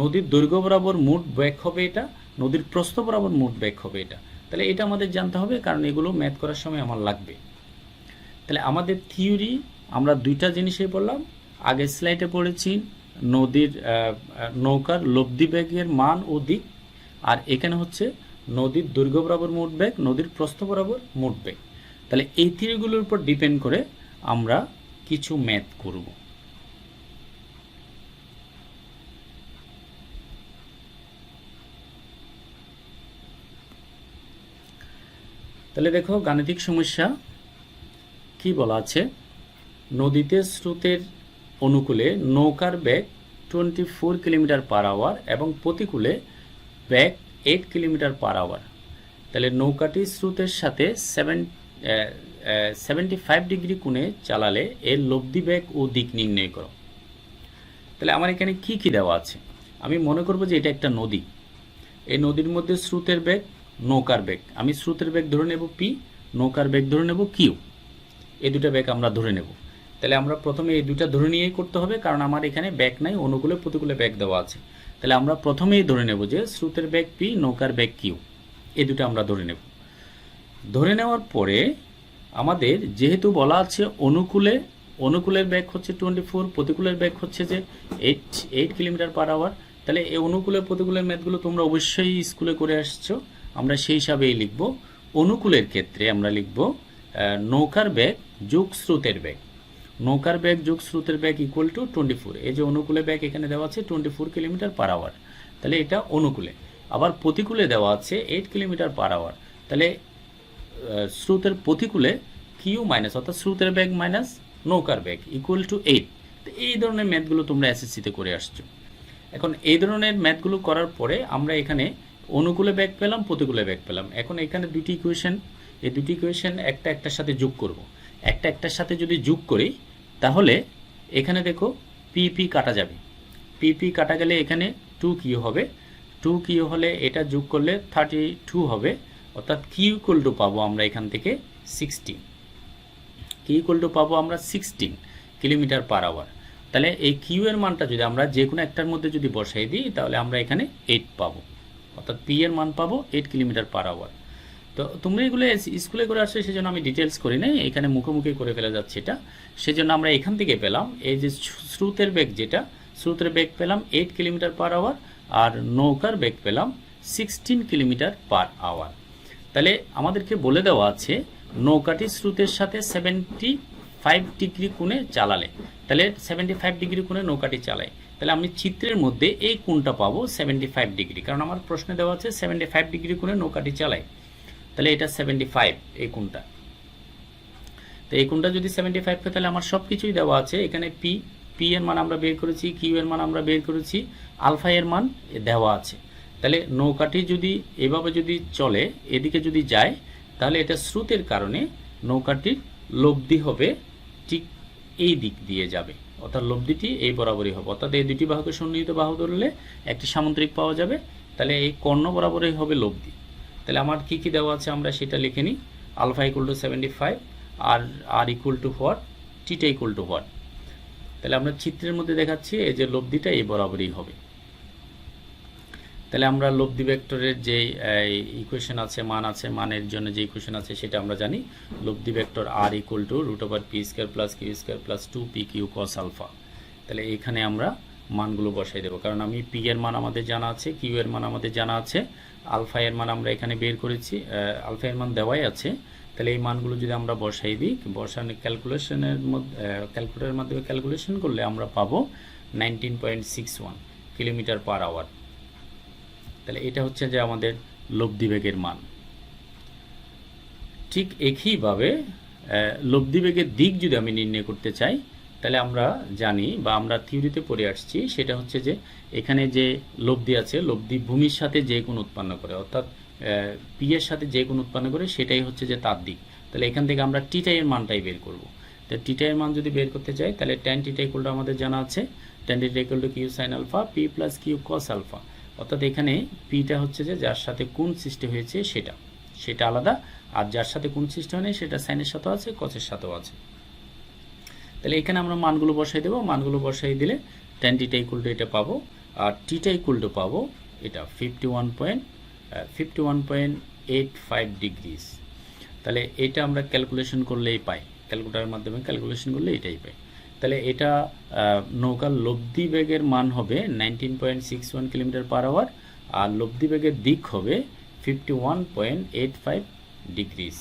নদীর দৈর্ঘ্য বরাবর মোট বেগ হবে এটা, নদীর প্রস্থ বরাবর মোট বেগ হবে এটা। তাহলে এটা আমাদের জানতে হবে, কারণ এগুলো ম্যাথ করার সময় আমার লাগবে। তাহলে আমাদের থিওরি আমরা দুইটা জিনিসই বললাম, আগে স্লাইডে পড়েছি নদীর নৌকার লব্ধি বেগের মান ও দিক, আর এখানে হচ্ছে নদীর দৈর্ঘ্য বরাবর মোট বেগ, নদীর প্রস্থ বরাবর মোট বেগ। তাহলে এই থিওরিগুলোর উপর ডিপেন্ড করে আমরা কিছু ম্যাথ করব। তাহলে দেখো গাণিতিক সমস্যা কি বলা আছে, নদীতে স্রোতের অনুকূলে নৌকার বেগ 24 কিলোমিটার পার আওয়ার এবং প্রতিকূলে বেগ 8 কিলোমিটার পার আওয়ার। তাহলে নৌকাটি স্রোতের সাথে 75 ডিগ্রি কোণে চালালে এর লব্ধি বেগ ও দিক নির্ণয় করো। তাহলে আমার এখানে কি কি দেওয়া আছে? আমি মনে করব যে এটা একটা নদী। এই নদীর মধ্যে স্রোতের বেগ, নৌকার বেগ, আমি স্রোতের বেগ ধরে নেব পি, নৌকার বেগ ধরে নেব কিউ। এই দুটা বেগ আমরা ধরে নেব। তাহলে আমরা প্রথমে এই দুটা ধরে নিয়েই করতে হবে, কারণ আমার এখানে বেগ নাই, অনুকূলে প্রতিকূলে বেগ দেওয়া আছে। তাহলে আমরা প্রথমেই ধরে নেব যে স্রোতের বেগ পি, নৌকার বেগ কিউ, এই দুটো আমরা ধরে নেব। ধরে নেওয়ার পরে আমাদের যেহেতু বলা আছে অনুকূলের বেগ হচ্ছে 24, প্রতিকূলের বেগ হচ্ছে যে 8 কিলোমিটার পার আওয়ার। তাহলে এই অনুকূলের প্রতিকূলের ম্যাথগুলো তোমরা অবশ্যই স্কুলে করে আসছো, আমরা সেই হিসাবেই লিখব। অনুকূলের ক্ষেত্রে আমরা লিখব নৌকার বেগ যোগ স্রোতের বেগ, নৌকার বেগ যোগ স্রোতের বেগ ইকুয়াল টু 24। এই যে অনুকূলে বেগ এখানে দেওয়া আছে 24 কিলোমিটার পার আওয়ার, তাহলে এটা অনুকূলে। আবার প্রতিকূলে দেওয়া আছে 8 কিলোমিটার পার আওয়ার, তাহলে স্রোতের প্রতিকূলে কিউ মাইনাস, অর্থাৎ স্রোতের বেগ মাইনাস নৌকার বেগ ইকুয়াল টু 8। তো এই ধরনের ম্যাথগুলো তোমরা এসএসসিতে করে আসছো। এখন এই ধরনের ম্যাথগুলো করার পরে আমরা এখানে অনুকূলে বেগ পেলাম, প্রতিকূলে বেগ পেলাম। এখন এখানে দুটি ইকুয়েশন, এই দুটি ইকুয়েশন একটা একটার সাথে যোগ করব। একটা একটার সাথে যদি যোগ করি তাহলে এখানে দেখো পি পি কাটা যাবে, পি পি কাটা গেলে এখানে 2 কিউ হবে, 2 কিউ হলে এটা যোগ করলে 32 হবে, অর্থাৎ কিউ ইকুয়াল টু পাবো আমরা এখান থেকে 16, কিউ ইকুয়াল টু পাবো আমরা 16 কিলোমিটার পার আওয়ার। তাহলে এই কিউ এর মানটা যদি আমরা যে কোনো একটার মধ্যে যদি বসাই দিই তাহলে আমরা এখানে 8 পাবো, অর্থাৎ পি এর মান পাবো 8 কিলোমিটার পার আওয়ার। তো তোমরা এগুলো স্কুলে করে আসলে সেজন্য আমি ডিটেলস করি নাই, এখানে মুখোমুখি করে ফেলা যাচ্ছে এটা। সেজন্য আমরা এখান থেকে পেলাম এই যে স্রোতের বেগ, যেটা স্রোতের বেগ পেলাম 8 কিলোমিটার পার আওয়ার, আর নৌকার বেগ পেলাম 16 কিলোমিটার পার আওয়ার। তাহলে আমাদেরকে বলে দেওয়া আছে নৌকাটি স্রোতের সাথে 75 ডিগ্রি কোণে চালালে, তাহলে 75 ডিগ্রি কোণে নৌকাটি চালায়। তাহলে আমি চিত্রের মধ্যে এই কোণটা পাবো 75 ডিগ্রি, কারণ আমার প্রশ্নে দেওয়া আছে 75 ডিগ্রি কোণে নৌকাটি চালায়। তাহলে এটা 75 এই কোণটা। তো এই কোণটা যদি 75 হয় তাহলে আমার সব কিছুই দেওয়া আছে। এখানে পি, পি এর মান আমরা বের করেছি, কিউ এর মান আমরা বের করেছি, আলফা এর মান দেওয়া আছে। তাহলে নৌকাটি যদি এভাবে যদি চলে, এদিকে যদি যায়, তাহলে এটা স্রোতের কারণে নৌকাটির লব্ধি হবে ঠিক এই দিক দিয়ে যাবে, অর্থাৎ লব্ধিটি এই বরাবরই হবে, অর্থাৎ এই দুটি বাহুকে সন্নিহিত বাহু ধরলে একটি সামুদ্রিক পাওয়া যাবে, তাহলে এই কর্ণ বরাবরই হবে লব্ধি। তাহলে আমার কি কি দেওয়া আছে আমরা সেটা লিখে নিই। Alpha equal to 75, R equal to what, theta equal to what. তাহলে আমরা চিত্রের মধ্যে দেখাচ্ছি এই যে লব্ধিটা এই বরাবরই হবে। তাহলে আমরা লব্ধি ভেক্টরের যে ইকুয়েশন আছে, মান আছে, মানের জন্য যে ইকুয়েশন আছে সেটা আমরা জানি। লব্ধি vector R equal to root over P square plus Q square plus 2 P Q cos alpha. তাহলে এখানে আমরা মানগুলো বসাই দেবো, কারণ আমি পি এর মান আমাদের জানা আছে, কিউ এর মান আমাদের জানা আছে, আলফা এর মান আমরা এখানে বের করেছি, আলফা এর মান দেওয়াই আছে। তাহলে এই মানগুলো যদি আমরা বসাই দিই, বসানো ক্যালকুলেশনের মধ্যে ক্যালকুলেটরের মাধ্যমে ক্যালকুলেশন করলে আমরা পাবো 19.61 কিলোমিটার পার আওয়ার। তাহলে এটা হচ্ছে যে আমাদের লব্ধি বেগের মান। ঠিক একইভাবে লব্ধি বেগের দিক যদি আমি নির্ণয় করতে চাই, তাহলে আমরা জানি বা আমরা থিওরিতে পড়ে আসছি, সেটা হচ্ছে যে এখানে যে লব্ধি আছে, লব্ধি ভূমির সাথে যে কোণ উৎপন্ন করে, অর্থাৎ পি এর সাথে যে কোণ উৎপন্ন করে সেটাই হচ্ছে যে তার দিক। তাহলে এখান থেকে আমরা টিটা এর মানটাই বের করব। তো টিটা এর মান যদি বের করতে চাই তাহলে ট্যান টিটা ইকুয়াল টু আমাদের জানা আছে, tan theta equal to Q sine alpha P plus Q cos alpha. অর্থাৎ এখানে পিটা হচ্ছে যে যার সাথে কোণ সৃষ্টি হয়েছে সেটা আলাদা, আর যার সাথে কোণ সৃষ্টি হয়নি সেটা সাইনের সাথেও আছে, কসের সাথেও আছে। তাহলে এখানে আমরা মানগুলো বসাই দেবো, মানগুলো বসাই দিলে ট্যান টিটা ইকুয়াল টু এটা পাবো, আর টিটা ইকুয়াল টু পাবো এটা 51.85 ডিগ্রিজ। তাহলে এটা আমরা ক্যালকুলেশন করলেই পাই, ক্যালকুলেটরের মাধ্যমে ক্যালকুলেশন করলে এটাই পাই। তাহলে এটা নৌকার লব্ধি বেগের মান হবে 19.61 কিলোমিটার পার আওয়ার, আর লব্ধি বেগের দিক হবে 51.85 ডিগ্রিজ।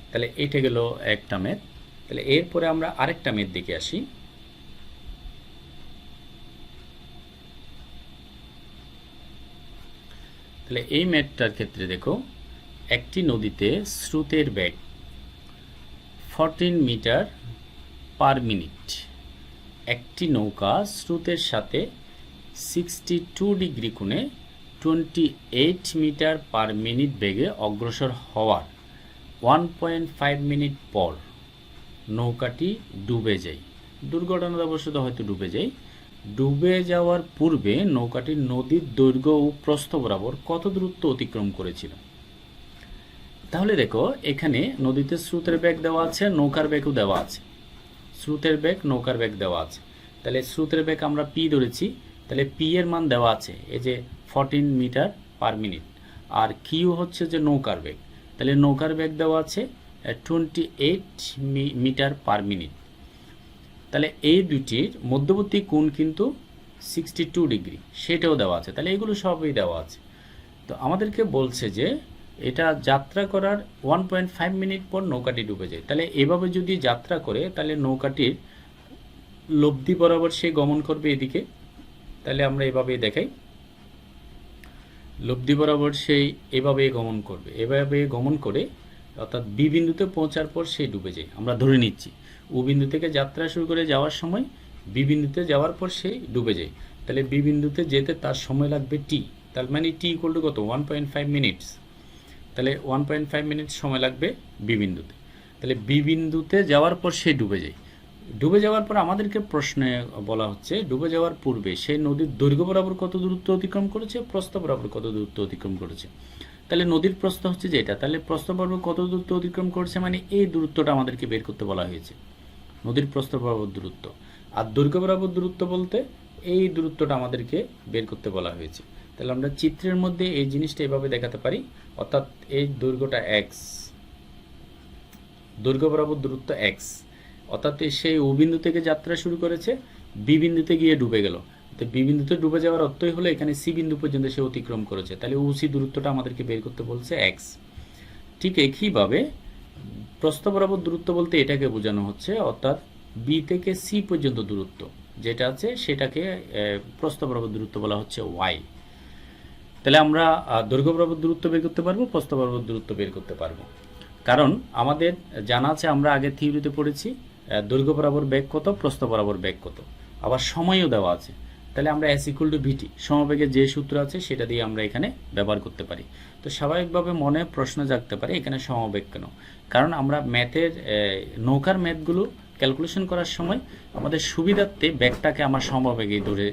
তাহলে এটা গেল একটা ম্যাথ। তাহলে এরপরে আমরা আরেকটা ম্যাথ দেখে আসি। তাহলে এই ম্যাথটার ক্ষেত্রে দেখো, একটি নদীতে স্রোতের বেগ 14 মিটার পার মিনিট, একটি নৌকা স্রোতের সাথে 62 ডিগ্রি কোণে 28 মিটার পার মিনিট বেগে অগ্রসর হওয়ার 1.5 মিনিট পর নৌকাটি ডুবে যায়। দুর্ঘটনাবশত হয়তো ডুবে যায়। ডুবে যাওয়ার পূর্বে নৌকাটি নদীর দৈর্ঘ্য ও প্রস্থ বরাবর কত দূরত্ব অতিক্রম করেছিল? তাহলে দেখো এখানে নদীতে স্রোতের বেগ দেওয়া আছে, নৌকার বেগও দেওয়া আছে। স্রোতের বেগ, নৌকার বেগ দেওয়া আছে। তাহলে স্রোতের বেগ আমরা পি ধরেছি, তাহলে পি এর মান দেওয়া আছে এই যে 14 মিটার পার মিনিট, আর কিউ হচ্ছে যে নৌকার বেগ, তাহলে নৌকার বেগ দেওয়া আছে 28 মিটার পার মিনিট। তাহলে এই দুটির মধ্যবর্তী কোণ কিন্তু 62 ডিগ্রি, সেটাও দেওয়া আছে। তাহলে এগুলো সবই দেওয়া আছে। তো আমাদেরকে বলছে যে এটা যাত্রা করার 1.5 মিনিট পর নৌকাটি ডুবে যায়। তাহলে এভাবে যদি যাত্রা করে তাহলে নৌকাটির লব্ধি বরাবর সে গমন করবে এদিকে। তাহলে আমরা এভাবেই দেখাই, লব্ধি বরাবর সেই এভাবে গমন করবে, এভাবে গমন করে অর্থাৎ বি বিন্দুতে পৌঁছার পর সে ডুবে যায়। আমরা ধরে নিচ্ছি ও বিন্দু থেকে যাত্রা শুরু করে যাওয়ার সময় বি বিন্দুতে যাওয়ার পর সে ডুবে যায়। তাহলে বি বিন্দুতে যেতে তার সময় লাগবে টি, তার মানে টি ইকুয়াল টু কত? 1.5 মিনিটস। তাহলে 1.5 মিনিট সময় লাগবে বি বিন্দুতে। তাহলে বি বিন্দুতে যাওয়ার পর সে ডুবে যায়। ডুবে যাওয়ার পর আমাদেরকে প্রশ্নে বলা হচ্ছে ডুবে যাওয়ার পূর্বে সে নদীর দৈর্ঘ্য বরাবর কত দূরত্ব অতিক্রম করেছে, প্রস্থ বরাবর কত দূরত্ব অতিক্রম করেছে। তাহলে নদীর প্রস্থ হচ্ছে যেটা, তাহলে প্রস্থ বরাবর কত দূরত্ব অতিক্রম করেছে, মানে এই দূরত্বটা আমাদেরকে বের করতে বলা হয়েছে, নদীর প্রস্থ বরাবর দূরত্ব। আর দৈর্ঘ্য বরাবর দূরত্ব বলতে এই দূরত্বটা আমাদেরকে বের করতে বলা হয়েছে। তাহলে আমরা চিত্রের মধ্যে এই জিনিসটা এভাবে দেখাতে পারি, অর্থাৎ এই দৈর্ঘ্যটা এক্স, দৈর্ঘ্য বরাবর দূরত্ব এক্স, অর্থাৎ সেই ও বিন্দু থেকে যাত্রা শুরু করেছে, বি বিন্দুতে গিয়ে ডুবে গেল। তো বি বিন্দুতে ডুবে যাওয়ার অর্থই হলো এখানে সি বিন্দু পর্যন্ত সে অতিক্রম করেছে। তাহলে ও সি দূরত্বটা আমাদেরকে বের করতে বলছে এক্স। ঠিক একইভাবে প্রস্থ বরাবর দূরত্ব বলতে এটাকে বোঝানো হচ্ছে, অর্থাৎ বি থেকে সি পর্যন্ত দূরত্ব যেটা আছে সেটাকে প্রস্থ বরাবর দূরত্ব বলা হচ্ছে ওয়াই। তাহলে আমরা দৈর্ঘ্য বরাবর দূরত্ব বের করতে পারবো, প্রস্থ বরাবর দূরত্ব বের করতে পারবো। কারণ আমাদের জানা আছে, আমরা আগে থিওরিতে পড়েছি দৈর্ঘ্য বরাবর বেগ কত, প্রস্থ বরাবর বেগ কত, আবার সময়ও দেওয়া আছে। তাহলে আমরা এস ইকুয়াল টু ভিটি, সমবেগের যে সূত্র আছে সেটা দিয়ে আমরা এখানে ব্যবহার করতে পারি। তো স্বাভাবিকভাবে মনে প্রশ্ন জাগতে পারে এখানে সমবেগ কেন? কারণ আমরা ম্যাথের নৌকার ম্যাথগুলো ক্যালকুলেশন করার সময় আমাদের সুবিধার্থে ব্যাগটাকে আমার সমবেগেই ধরে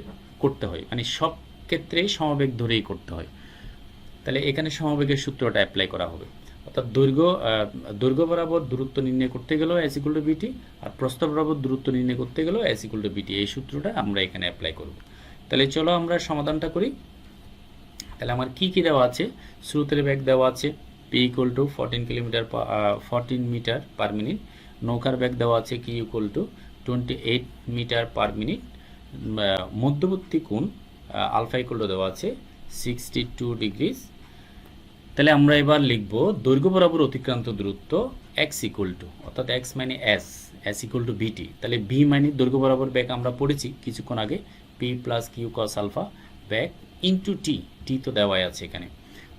করতে হয়, মানে সব ক্ষেত্রেই সমবেগ ধরেই করতে হয়। তাহলে এখানে সমবেগের সূত্রটা অ্যাপ্লাই করা হবে, অর্থাৎ দৈর্ঘ্য বরাবর দূরত্ব নির্ণয় করতে গেলেও এস ইকুয়াল টু বিটি, আর প্রস্থ বরাবর দূরত্ব নির্ণয় করতে গেলেও এস ইকুয়াল টু বিটি, এই সূত্রটা আমরা এখানে অ্যাপ্লাই করব। তাহলে চলো আমরা সমাধানটা করি। তাহলে আমার কি কি দেওয়া আছে? স্রোতের বেগ দেওয়া আছে P equal to 14 metre per minute, নৌকার বেগ দেওয়া আছে Q equal to 28 metre per minute, মধ্যবর্তী কোণ আলফা ইকুয়াল টু দেওয়া আছে 62 ডিগ্রিজ। তাহলে আমরা এবার লিখব দৈর্ঘ্য বরাবর অতিক্রান্ত দূরত্ব এক্স ইকুয়াল টু, অর্থাৎ এক্স মানে এস ইকুয়াল টু বিটি। তাহলে ভি মানে দৈর্ঘ্য বরাবর বেগ আমরা পড়েছি কিছুক্ষণ আগে, P plus Q cos alpha বেগ ইন্টু টি, টি তো দেওয়াই আছে এখানে।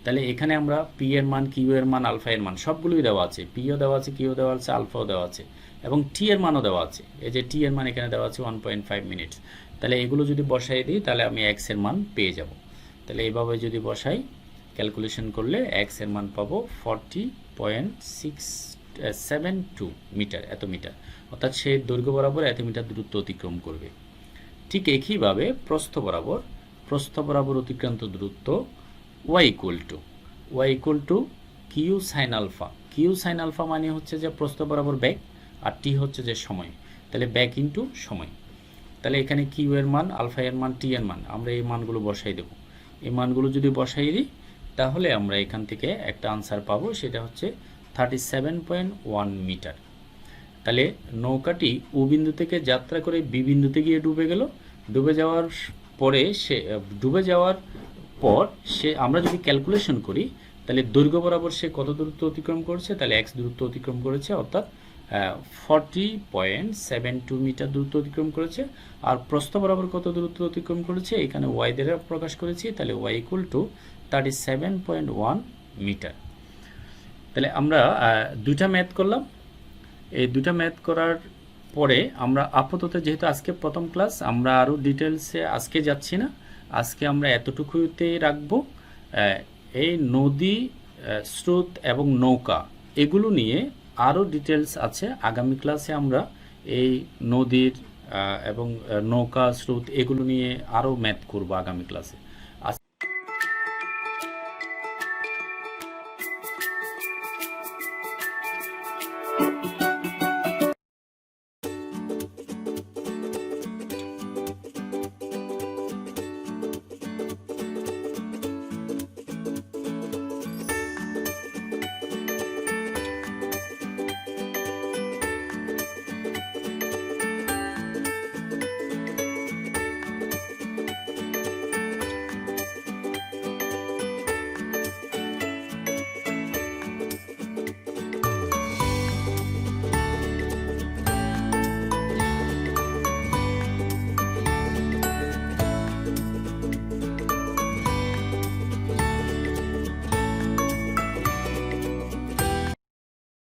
তাহলে এখানে আমরা পি এর মান, কিউ এর মান, আলফা এর মান সবগুলোই দেওয়া আছে, পিও দেওয়া আছে, কিউ দেওয়া আছে, আলফাও দেওয়া আছে, এবং টি এর মানও দেওয়া আছে। এই যে টি এর মান এখানে দেওয়া আছে 1.5 মিনিট। তাহলে এগুলো যদি বসাই দিই তাহলে আমি এক্স এর মান পেয়ে যাব। তাহলে এইভাবে যদি বসাই ক্যালকুলেশন করলে এক্স এর মান পাবো 40.672 মিটার, এত মিটার, অর্থাৎ সে দৈর্ঘ্য বরাবর এত মিটার দূরত্ব অতিক্রম করবে। ঠিক একইভাবে প্রস্থ বরাবর অতিক্রান্ত দূরত্ব Y equal to Q sine alpha. Q sine alpha মানে হচ্ছে যে প্রস্থ বরাবর বেগ, আর টি হচ্ছে যে সময়। তাহলে বেগ ইন্টু সময়। তাহলে এখানে কিউ এর মান, আলফা এর মান, টি এর মান, আমরা এই মানগুলো বসাই দেব। এই মানগুলো যদি বসাই দিই তাহলে আমরা এখান থেকে একটা আনসার পাবো, সেটা হচ্ছে 37.1 মিটার। তাহলে নৌকাটি ও বিন্দু থেকে যাত্রা করে বি বিন্দুতে গিয়ে ডুবে গেল। ডুবে যাওয়ার পর সে আমরা যদি ক্যালকুলেশন করি তাহলে দৈর্ঘ্য বরাবর সে কত দূরত্ব অতিক্রম করেছে, তাহলে এক্স দূরত্ব অতিক্রম করেছে, অর্থাৎ 40.72 মিটার দূরত্ব অতিক্রম করেছে। আর প্রস্থ বরাবর কত দূরত্ব অতিক্রম করেছে এখানে ওয়াই দ্বারা প্রকাশ করেছি, তাহলে ওয়াই ইকুয়াল টু 37.1 মিটার। তাহলে আমরা দুইটা ম্যাথ করলাম। এই দুইটা ম্যাথ করার পরে আমরা আপাতত, যেহেতু আজকে প্রথম ক্লাস, আমরা আরও ডিটেলসে আজকে যাচ্ছি না, আজকে আমরা এতটুকুতেই রাখবো। এই নদী, স্রোত এবং নৌকা, এগুলো নিয়ে আরও ডিটেলস আছে। আগামী ক্লাসে আমরা এই নদীর এবং নৌকা স্রোত এগুলো নিয়ে আরও ম্যাথ করব আগামী ক্লাসে।